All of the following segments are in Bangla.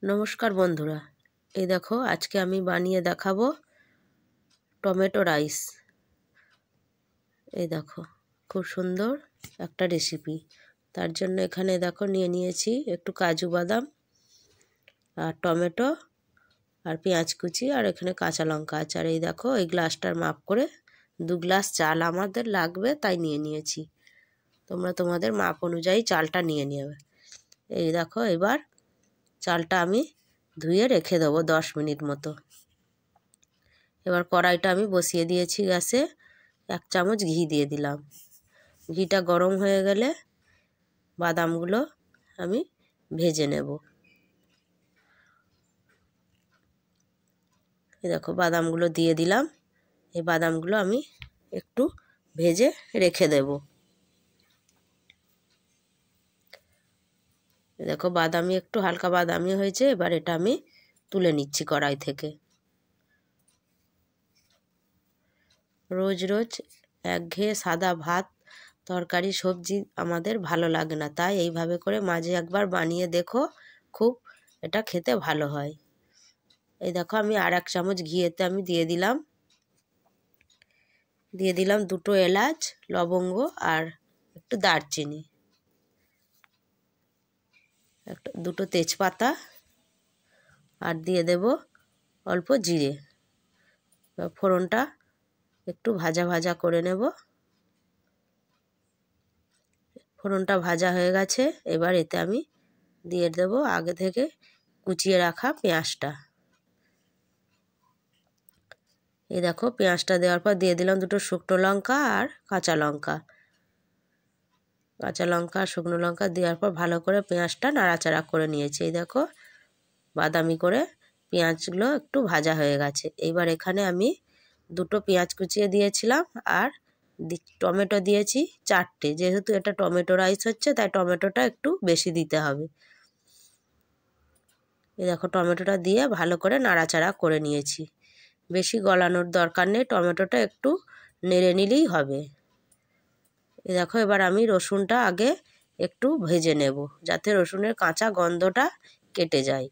নমস্কার বন্ধুরা, এই দেখো আজকে আমি বানিয়ে দেখাবো টমেটো রাইস। এই দেখো খুব সুন্দর একটা রেসিপি। তার জন্য এখানে দেখো নিয়ে নিয়েছি একটু কাজু বাদাম আর টমেটো আর পেঁয়াজ কুচি আর এখানে কাঁচা লঙ্কা আছে। আর এই দেখো এই গ্লাসটার মাপ করে 2 গ্লাস চাল আমাদের লাগবে, তাই নিয়ে নিয়েছি। তোমরা তোমাদের মাপ অনুযায়ী চালটা নিয়ে নেবে। এই দেখো এবার চালটা আমি ধুয়ে রেখে দেবো 10 মিনিট মতো। এবার কড়াইটা আমি বসিয়ে দিয়েছি গ্যাসে, 1 চামচ ঘি দিয়ে দিলাম। ঘিটা গরম হয়ে গেলে বাদামগুলো আমি ভেজে নেব। এই দেখো বাদামগুলো দিয়ে দিলাম। এই বাদামগুলো আমি একটু ভেজে রেখে দেব। দেখো বাদামি একটু হালকা বাদামি হয়েছে, এবার এটা আমি তুলে নিচ্ছি কড়াই থেকে। রোজ রোজ একঘেয়ে সাদা ভাত তরকারি সবজি আমাদের ভালো লাগে না, তাই এইভাবে করে মাঝে একবার বানিয়ে দেখো, খুব এটা খেতে ভালো হয়। এই দেখো আমি আর 1 চামচ ঘিয়েতে আমি দিয়ে দিলাম 2টো এলাচ, লবঙ্গ আর একটু দারচিনি, 2টো তেজপাতা আর দিয়ে দেব অল্প জিরে। ফোড়নটা একটু ভাজা ভাজা করে নেব। ফোড়নটা ভাজা হয়ে গেছে, এবার এতে আমি দিয়ে দেব আগে থেকে কুচিয়ে রাখা পেঁয়াজটা। এই দেখো পেঁয়াজটা দেওয়ার পর দিয়ে দিলাম 2টো শুকনো লঙ্কা আর কাঁচা লঙ্কা। কাঁচা লঙ্কা আর শুকনো লঙ্কা দেওয়ার পর ভালো করে পেঁয়াজটা নাড়াচাড়া করে নিয়েছি। এই দেখো বাদামি করে পেঁয়াজগুলো একটু ভাজা হয়ে গেছে। এইবার এখানে আমি 2টো পেঁয়াজ কুচিয়ে দিয়েছিলাম আর টমেটো দিয়েছি 4টে। যেহেতু এটা টমেটো রাইস হচ্ছে, তাই টমেটোটা একটু বেশি দিতে হবে। এই দেখো টমেটোটা দিয়ে ভালো করে নাড়াচাড়া করে নিয়েছি। বেশি গলানোর দরকার নেই, টমেটোটা একটু নেড়ে নিলেই হবে। এই দেখো এবার আমি রসুনটা আগে একটু ভেজে নেব, যাতে রসুনের কাঁচা গন্ধটা কেটে যায়।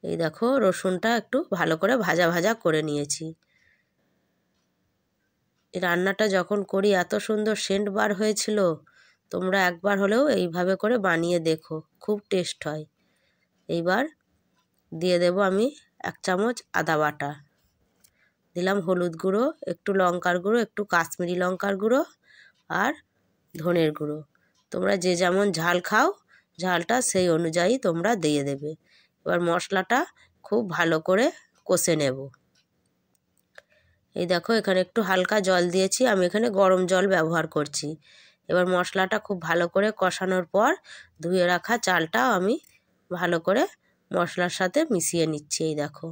এই দেখো রসুনটা একটু ভালো করে ভাজা ভাজা করে নিয়েছি। এই রান্নাটা যখন করি এত সুন্দর সেন্ট বার হয়েছিল, তোমরা একবার হলেও এইভাবে করে বানিয়ে দেখো, খুব টেস্ট হয়। এইবার দিয়ে দেব আমি 1 চামচ আদা বাটা, দিলাম হলুদ গুঁড়ো, একটু লঙ্কার গুঁড়ো, একটু কাশ্মীরি লঙ্কার গুঁড়ো আর ধনের গুঁড়ো। তোমরা যে যেমন ঝাল খাও, ঝালটা সেই অনুযায়ী তোমরা দিয়ে দেবে। এবার মশলাটা খুব ভালো করে কষে নেব। এই দেখো এখানে একটু হালকা জল দিয়েছি, আমি এখানে গরম জল ব্যবহার করছি। এবার মশলাটা খুব ভালো করে কষানোর পর ধুয়ে রাখা চালটাও আমি ভালো করে মশলার সাথে মিশিয়ে নিচ্ছি। এই দেখো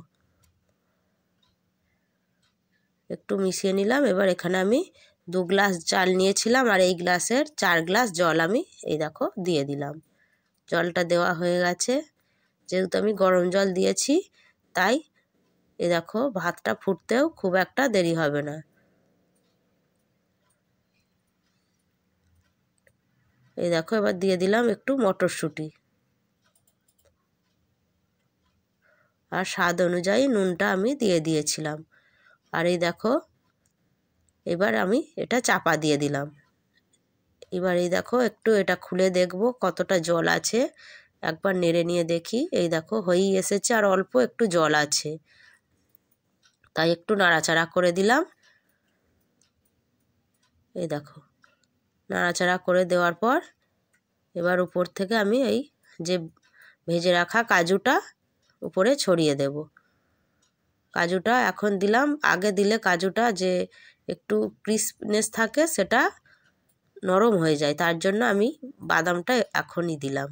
একটু মিশিয়ে নিলাম। এবার এখানে আমি 2 গ্লাস চাল নিয়েছিলাম আর এই গ্লাসের 4 গ্লাস জল আমি এই দেখো দিয়ে দিলাম। জলটা দেওয়া হয়ে গেছে। যেহেতু আমি গরম জল দিয়েছি, তাই এই দেখো ভাতটা ফুটতেও খুব একটা দেরি হবে না। এই দেখো এবার দিয়ে দিলাম একটু মটরশুঁটি আর স্বাদ অনুযায়ী নুনটা আমি দিয়ে দিয়েছিলাম। আর এই দেখো এবার আমি এটা চাপা দিয়ে দিলাম। এবার এই দেখো একটু এটা খুলে দেখব কতটা জল আছে, একবার নেড়ে নিয়ে দেখি। এই দেখো হয়েই এসেছে আর অল্প একটু জল আছে, তাই একটু নাড়াচাড়া করে দিলাম। এই দেখো নাড়াচাড়া করে দেওয়ার পর এবার উপর থেকে আমি এই যে ভেজে রাখা কাজুটা উপরে ছড়িয়ে দেব। কাজুটা এখন দিলাম, আগে দিলে কাজুটা যে একটু ক্রিসপিনেস থাকে সেটা নরম হয়ে যায়, তার জন্য আমি বাদামটা এখনই দিলাম।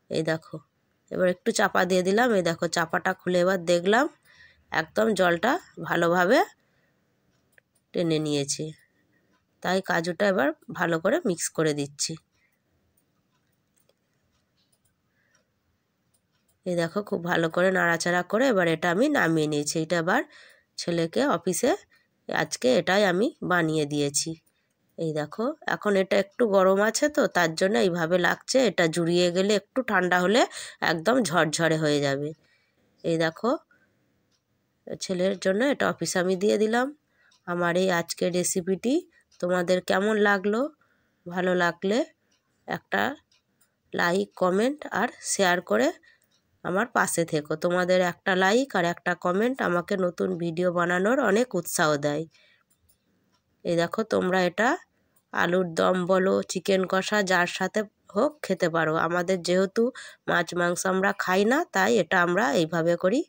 এই দেখো এবার একটু চাপা দিয়ে দিলাম। এই দেখো চাপাটা খুলে এবার দেখলাম একদম জলটা ভালোভাবে টেনে নিয়েছে, তাই কাজুটা এবার ভালো করে মিক্স করে দিচ্ছি। এই দেখো খুব ভালো করে নাড়াচাড়া করে এবার এটা আমি নামিয়ে নিয়েছি। এটা আবার ছেলেকে অফিসে আজকে এটাই আমি বানিয়ে দিয়েছি। এই দেখো এখন এটা একটু গরম আছে তো তার জন্য এইভাবে লাগছে, এটা জুড়িয়ে গেলে একটু ঠান্ডা হলে একদম ঝরঝরে হয়ে যাবে। এই দেখো ছেলের জন্য এটা অফিসে আমি দিয়ে দিলাম। আমার এই আজকের রেসিপিটি তোমাদের কেমন লাগলো? ভালো লাগলে একটা লাইক, কমেন্ট আর শেয়ার করে আমার পাশে থেকো। তোমাদের একটা লাইক আর একটা কমেন্ট আমাকে নতুন ভিডিও বানানোর অনেক উৎসাহ দেয়। এই দেখো তোমরা এটা আলুর দম বলো, চিকেন কষা, যার সাথে হোক খেতে পারো। আমাদের যেহেতু মাছ মাংস আমরা খাই না, তাই এটা আমরা এইভাবে করি